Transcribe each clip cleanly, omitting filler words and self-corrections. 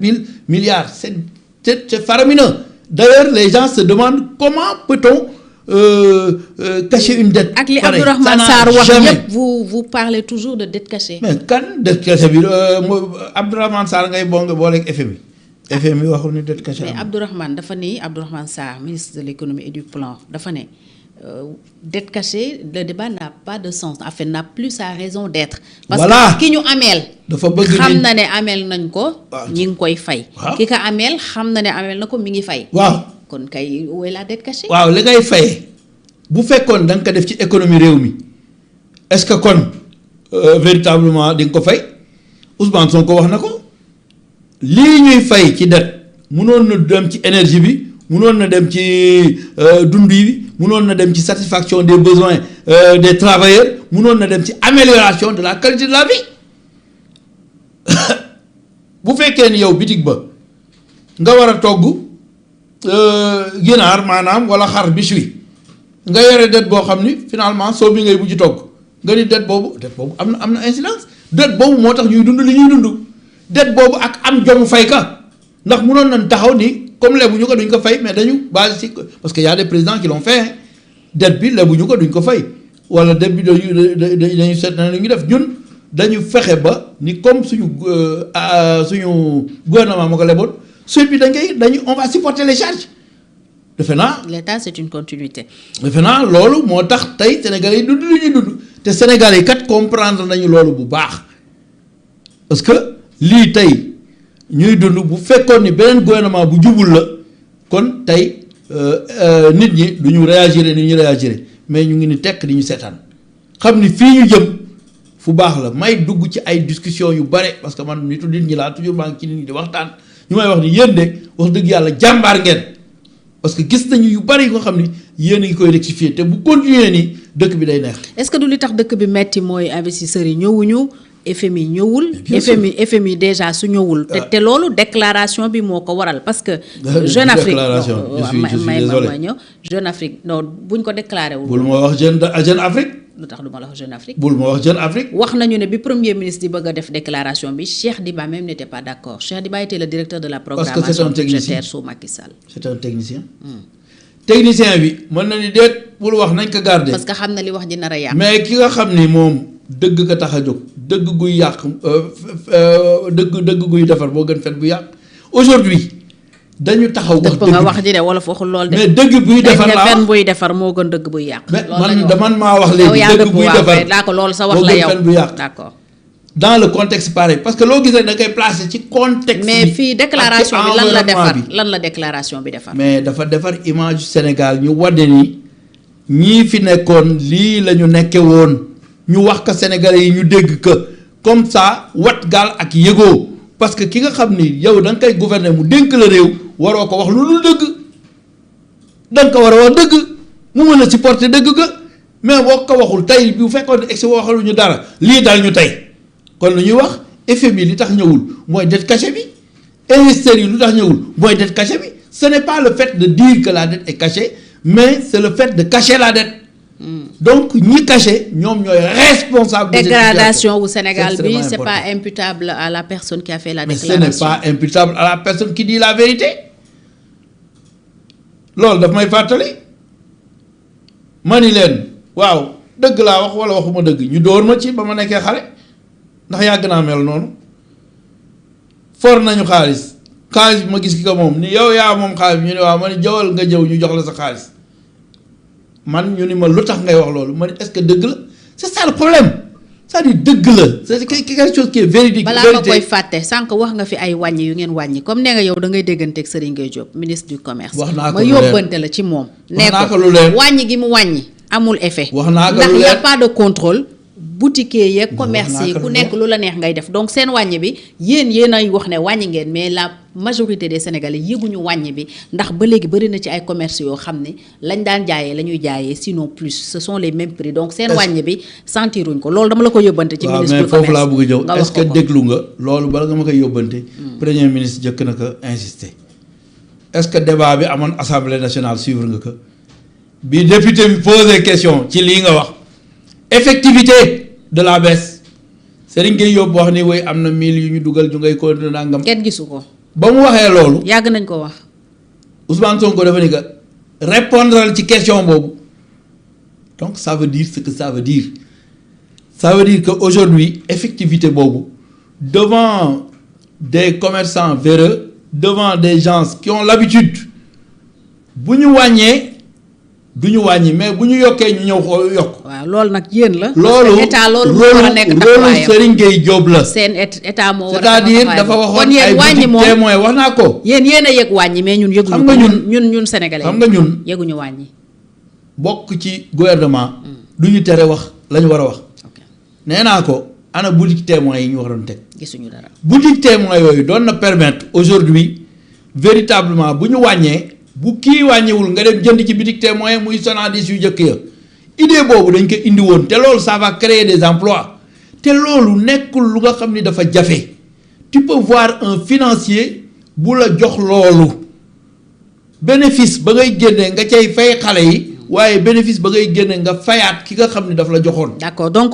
000 milliards. C'est faramineux. D'ailleurs, les gens se demandent comment peut-on cacher une dette. Ak li Abdourahmane Sarr wax yëpp vous parlez toujours de dette cachée. Mais kan dette cachée bi Abdourahmane Sarr ngay booleeg FMI. FMI waxul ni dette cachée. Mais Abdourahmane Sarr ministre de l'économie et du plan dafa ne dette cachée, le débat n'a pas de sens. En fait, n'a plus sa raison d'être. Parce que ki ñu ameel xam na ne ameel nañ ko ñi ngi koy fay. Ki ka ameel xam na ne ameel na ko mi ngi fay. Waaw kon kay où est la dette cachée? waaw li ngay fayee bu fekkoon da nga ko def ci économie réew mi est-ce que kon véritablement di nga ko fay Ousmane Sonko wax na ko lii ñuy fay ci dette mënoon na dem ci énergie bi mënoon na dem ci dund bi mënoon na dem ci satisfaction des besoins des travailleurs mënoon na dem ci amélioration de la qualité de la vie bu fekkee ni yow bitig ba nga war a togg ginaar maanaam wala xar bis wi nga yore dette boo xam ni finalement soo bi ngay bu ci togg nga ni dette boobu am na incidence dette boobu moo tax ñuy dund li ñuy dund dette boobu ak am jomu fay ka ndax mënoon nañ taxaw ni comme lebuñu ko duñ ko fay mais dañu base ci parce que y a des présidents qui l'ont fait dette bi lebuñu ko duñ ko fay wala dette bi dañu seet na ñu def ñun dañu fexe ba ni comme suñu gouvernement moo ko leboon suite bi on va supporter les charges. defe naa l'État c'est une continuité. defe naa loolu moo tax tey Sénégalais yi dund li ñuy dund te Sénégalais yi kat comprendre nañu loolu bu baax parce que lii tey ñuy dund bu fekkoon ni beneen gouvernement bu jubul la kon tey nit ñi du ñu réagir ni ñu réagir mais ñu ngi ni tekk di ñu seetaan xam ni fii ñu jëm fu baax la may dugg ci ay discussion yu bare parce que man nitu nit ñi laa toujours maa ngi ci nit ñi di waxtaan ñu may wax ni yéen de wax dëgg yàlla jàmbaar ngeen parce que gis nañu yu bari yi nga xam ni yéen a ngi koy rectifier te bu continuer nii dëkk bi day neex. est-ce que du li tax dëkk bi metti mooy investisseurs yi ñëwuñu FMI ñëwul. FMI déjà su ñëwul. te loolu déclaration bi moo ko waral parce que. Jeune Afrique Jeune Afrique non buñ ko déclaré wul. bul ma wax Jeune Afrique. lu tax du ma la wax Jeune Afrique. bul ma wax Jeune Afrique. wax nañu ne bi premier ministre di bëgg a def déclaration bi Cheikh Diba même n'était pas d'accord Cheikh Diba était le directeur de la programmation budgétaire sous Macky Sall. c'est un technicien. technicien bi mën na ni déet bul wax nañ ko garder. parce que xam na li wax ji nar a yàq. mais ki nga xam ni moom dëgg ka tax a jóg dëgg guy yàq dëgg guy defar boo gën fen bu yàq aujourd'hui dañu taxaw wax dëgg nga wax ji de wala waxul lool de. mais dëgg buy defar laa fen buy defar moo gën dëgg buy yàq. man maa wax léegi dëgg buy defar d'accord loolu sa wax la yow fen bu yàq d'accord. dans le contexte pareil parce que loo gis rek da koy placer ci contexte mais fii déclaration bi lan la déclaration bi defar. mais dafa defar image Sénégal ñu wadde ni ñii fi nekkoon lii la ñu nekke woon ñu wax ko Sénégalais yi ñu dégg que comme ça wat gaal ak yëgoo parce que ki nga xam ni yow da nga koy gouverner mu dénk la réew waroo ko wax lu dul dëgg da nga ko war a wax dëgg mu mën a supporter dëgg ga mais boo ko waxul tey bu fekkoon ne egsi waxaluñu dara lii dal ñu tey kon lu ñuy wax FMI li tax ñëwul mooy dette cachée bi investisseurs yi lu tax ñëwul mooy dette cachée bi ce n'est pas le fait de dire que la dette est cachée mais c'est le fait de cacher la dette. Donc ñi caché ñoom ñooy responsable. Dégradation au Sénégal bi c'est pas imputable à la personne qui a fait la déclaration. Mais ce n'est pas imputable à la personne qui dit la vérité loolu daf may fàttali ma ni leen waaw dëgg laa wax wala waxuma dëgg ñu dóor ma ci ba ma nekkee xale ndax yàgg naa mel noonu for nañu xaalis bi ma gis ki ko moom ni yow yaa moom xaalis bi ñu ne waaw ma ni jawal nga jëw ñu jox la sa xaalis man ñu ni ma lu tax ngay wax loolu ma ni est-ce que dëgg la c'est ça le problème c'est-à-dire dëgg la c'est quelque chose qui est véridique. balaa nga koy fàtte sànq wax nga fi ay wàññi yu ngeen wàññi comme nee nga yow da ngay dégganteeg Serigne Gueye Diop ministre du commerce. wax naa ko ma yóbbante la ci moom. wax naa ko lu leer wàññi gi mu wàññi amul effet. wax naa ko lu leer ndax y a pas de contrôle. boutiquier yeeg commerce yi ku nekk lu la neex ngay def donc seen wàññi bi yéen ay wax ne wàññi ngeen mais la majorité des Sénégalais yëguñu wàññi bi ndax ba léegi bëri na ci ay commerce yoo xam ne lañ daan jaayee la ñuy jaayee sinon plus ce sont les mêmes prix donc seen wàññi bi sentiruñ ko loolu dama la ko yóbbante ci ministre du commerce mais foofu laa bëgg a ñëw est-ce que déglu nga loolu bala nga ma koy yóbbante premier ministre jëkk na ko insister est-ce que débat bi amoon assemblée nationale suivre nga ko bi député bi posé question ci lii nga wax effectivité de la baisse Serigne Gueye Diop wax ni woy am na 1000 yu ñu dugal ñu ngay continuer nangam. kenn gisu ko. ba mu waxee loolu. yàgg nañ ko wax. Ousmane Sonko dafa ni que répondre ci question boobu donc ça veut dire ce que ça veut dire. Ça veut dire que aujourd'hui effectivité boobu devant des commerçants véreux, devant des gens qui ont l'habitude bu ñu wàññee du ñu wàññi mais bu ñu yokkee ñu ñëw ko yokk. waaw loolu nag yéen la. loolu état loolu moo war a nekk taxawaayam loolu Serigne Gueye Diop la. seen état moo war a c'est-à-dire dafa waxoon ay boutique témoin wax naa ko. yéen a yëg wàññi mais ñun yëguñu. xam nga ñun sénégalais xam nga ñun yëguñu wàññi. bokk ci gouvernement. du ñu tere wax la ñu war a wax. nee naa ko ana boutique témoin yi ñu waroon teg. gisuñu dara boutique témoin yooyu doon na permettre aujourd'hui véritablement bu ñu wàññee bu kii wàññiwul nga dem jënd ci boutique témoin muy Sonadis yu njëkk ya idée boobu dañ ko indi woon te loolu ça va créer des emplois te loolu nekkul lu nga xam ni dafa jafe tu peux voir un financier bu la jox loolu bénéfice ba ngay génnee nga cay fay xale yi. waaye bénéfice ba ngay génne nga fayaat ki nga xam ni daf la joxoon. d'accord donc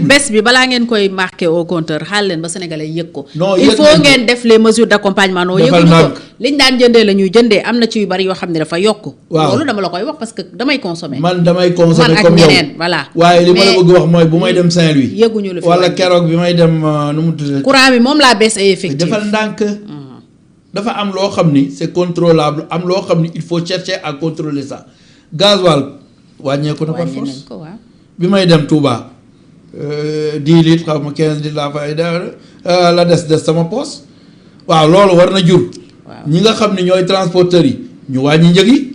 bés bi balaa ngeen koy marqué au compteur xaal leen ba sénégalais yëg ko. non il faut ngeen def les mesures d'accompagnement. non yëguñu ko liñ daan jëndee la ñuy jëndee am na ci yu bari yoo xam ne dafa yokk. waaw loolu dama la koy wax parce que damay consommer. man damay consommer comme yow voilà. waaye li ma la bëgg wax mooy bu may dem Saint-Louis. yëguñu lu fi wala keroog bi may dem nu mu tuddee. courant bi moom laa baisse effectif. defal ndànk. dafa am loo xam ni c'est contrôlable am loo xam ni il faut chercher à contrôler ça. gasoil wàññeeku na par force bi may dem Touba 10 litres xaw ma 15 litres laa fay la des sama poos waaw loolu war na jur. ñi nga xam ne ñooy transporteurs yi ñu wàññi njëg yi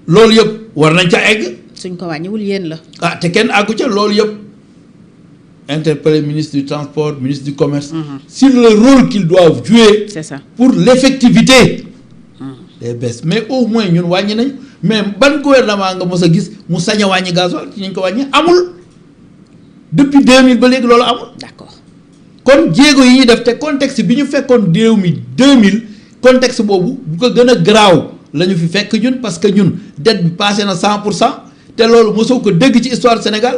loolu yëpp war nañ ca egg. suñ ko wàññiwul yéen la. ah te kenn àggu ca loolu yëpp interpeller ministre du transport ministre du commerce. sur le rôle qu'ils doivent jouer. c'est ça pour l'effectivité des baisses mais au moins ñun wàññi nañ. mais ban gouvernement nga mos a gis mu sañ a wàññi gasoil ci ñu ko wàññi amul depuis 2000 ba léegi loolu amul. d'accord kon jéego yi ñuy def te contexte bi ñu fekkoon réew mi 2000 contexte boobu bu ko gën a garaaw la ñu fi fekk ñun parce que ñun dette bi passé na 100% te loolu mosoo ko dégg ci histoire Sénégal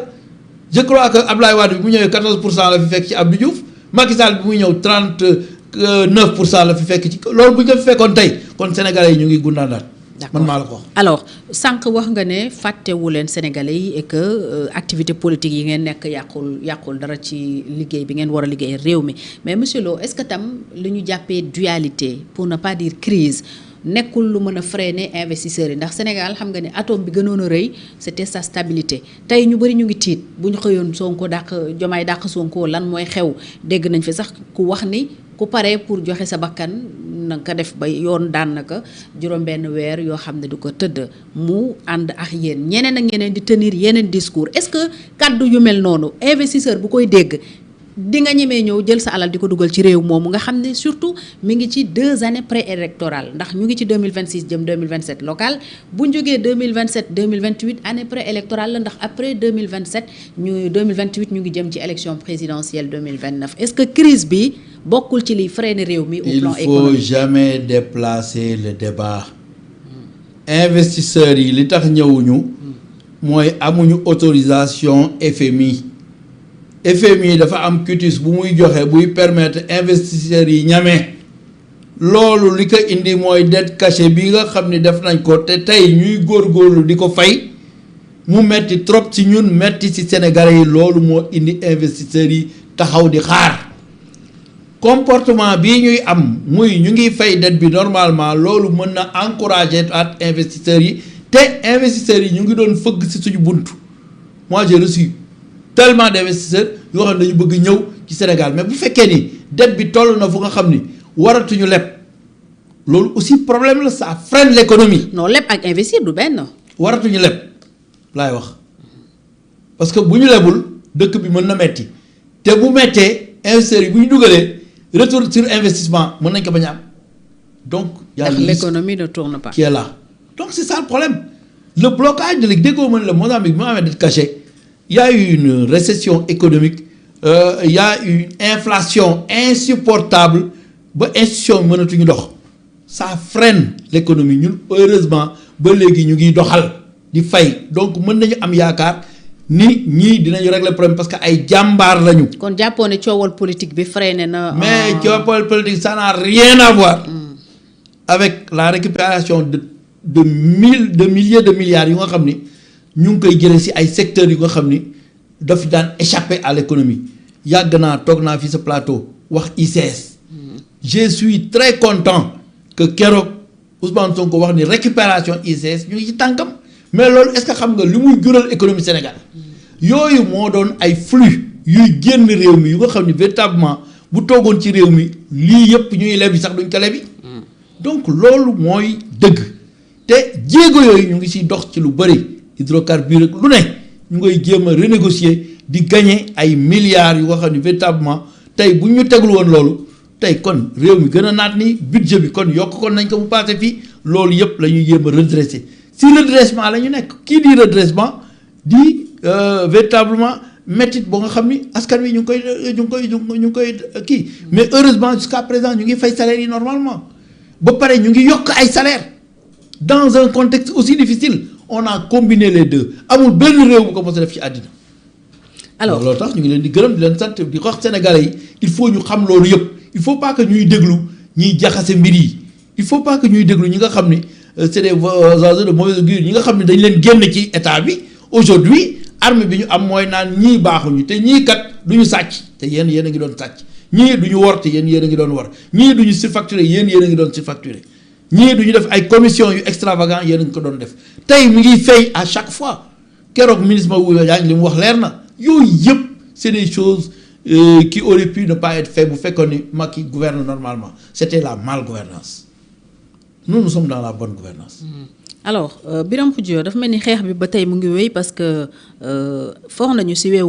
je crois que Abdoulaye Wade bi mu ñëwee 14% la fi fekk ci Abdou Diouf Macky Sall bi muy ñëw 39% la fi fekk ci loolu bu ñu ko fi fekkoon tey kon sénégalais yi ñu ngi gundaandaat. man maa la ko wax. alors sànq wax nga ne fàttewu leen sénégalais yi et que activité politique yi ngeen nekk yàqul dara ci liggéey bi ngeen war a liggéey réew mi mais monsieur Lo est-ce que tam li ñu jàppee dualité pour ne pas dire crise nekkul lu mën a freiner investisseurs yi ndax Sénégal xam nga ne atome bi gënoon a rëy c'était sa stabilité tey ñu bëri ñu ngi tiit bu ñu xëyoon Sonko Diomaye dàq Sonko lan mooy xew dégg nañ fi sax ku wax ni ku pare pour joxe sa bakkan na nga ko def ba yoon daan na ko juróom-benn weer yoo xam ne du ko tëdd mu ànd ak yéen ñeneen ak ñeneen di tenir yeneen discours est-ce que kaddu yu mel noonu investisseur bu koy dégg di nga ñemee ñëw jël sa alal di ko dugal ci réew moomu nga xam ne surtout mi ngi ci 2 années préélectorales ndax ñu ngi ci 2026 jëm 2027 local bu ñu jógee 2027 2028 année préélectorale la ndax après 2027 ñu ngi jëm ci élection présidentielle 2029 est-ce que crise bi bokkul ci liy freiner réew mi. au plan économique il faut jamais déplacer le débat. investisseurs yi li tax ñëwuñu. mooy amuñu autorisation FMI. FMI dafa am quitus bu muy joxe buy permettre investisseurs yi ñame loolu li ko indi mooy dette cachée bi nga xam ni def nañ ko te tey ñuy góorgóorlu di ko fay mu metti trop ci ñun metti ci Sénégalais yi loolu moo indi investisseurs yi taxaw di xaar comportement bii ñuy am muy ñu ngi fay dette bi normalement loolu mën na encourager at investisseurs yi te investisseurs yi ñu ngi doon fëgg ci suñu buntu moi j'ai reçu tellement d'investisseurs yoo xam ne dañu bëgg ñëw ci Sénégal mais bu fekkee ni dette bi toll na fu nga xam ni waratuñu leb loolu aussi problème la ça freine l'économie. non leb ak investir du benn. waratuñu leb laay wax parce que bu ñu lebul dëkk bi mën na metti te bu mettee investisseurs yi bu ñu dugalee retour sur investissement mën nañ ko bañ a am donc. y a l'économie ne tourne pas. qui est là donc c'est ça le problème le blocage de léegi déggoo mën la Mozambique bi mu amee dette cachée. Il y a eu une récession économique, il y a eu une inflation insupportable, ba institution mënatuñu dox ça freine l'économie ñun heureusement ba léegi ñu ngi doxal di fay donc mën nañu am yaakaar ni ñii dinañu régler problème parce que ay jàmbaar lañu. kon jàppoo ne coowal politique bi freiné na. mais coowal politique ça n'a rien à voir avec la récupération de milliers de milliards yu nga xam ni ñu ngi koy jëlee ci ay secteurs yu nga xam ni daf daan échapper à l'économie yàgg naa toog naa fi sa plateau wax ICS. je suis très content que keroog Ousmane Sonko wax ni récupération ICS ñu ngi ci tànkam mais loolu est-ce que xam nga li muy jural économie Sénégal yooyu moo doon ay flux yuy génn réew mi yu nga xam ni véritablement bu toogoon ci réew mi lii yëpp ñuy lebi sax duñ ko lebi donc loolu mooy dëgg te jéego yooyu ñu ngi ciy dox ci lu bëri hydrocarbures rek lu ne ñu ngay jéem a renégocier di gagner ay milliards yu nga xam ni véritablement tey bu ñu tegul woon loolu tey kon réew mi gën a naat ni budget bi kon yokk kon nañ ko bu passé fii loolu yëpp la ñuy jéem a redresser si redressement la ñu nekk kii di redressement di véritablement métit boo nga xam ni askan wi ñu ngi koy kii mais heureusement jusqu'à présent ñu ngi fay salaire yi normalement ba pare ñu ngi yokk ay salaire dans un contexte aussi difficile on a combiné les deux amul benn réew bu ko mos a def ci àddina. alors loolu tax ñu ngi leen di gërëm di leen sant di wax Sénégalais yi il faut ñu xam loolu yëpp il faut pas que ñuy déglu ñiy jaxase mbir yi il faut pas que ñuy déglu ñi nga xam ni c'est des oiseaux de mauvaise augure ñi nga xam ne dañ leen génn ci état bi aujourd'hui arme bi ñu am mooy naan ñii baaxuñu te ñii kat du ñu sàcc te yéen a ngi doon sàcc ñii du ñu wor te yéen a ngi doon wor ñii du ñu surfacturé yéen a ngi doon surfacturé ñii du ñu def ay commission yu extravagant yéen a ngi ko doon def tey mi ngi fay à chaque fois keroog ministre Mabouba Diagne li mu wax leer na yooyu yëpp c'est des choses qui auraient pu ne pas être faites bu fekkoon ni Macky gouverne normalement c'était la malgouvernance nous sommes dans la bonne gouvernance alors Birame Khoudia dafa mel ni xeex bi ba tey mu ngi wéy parce que for nañu ci weewu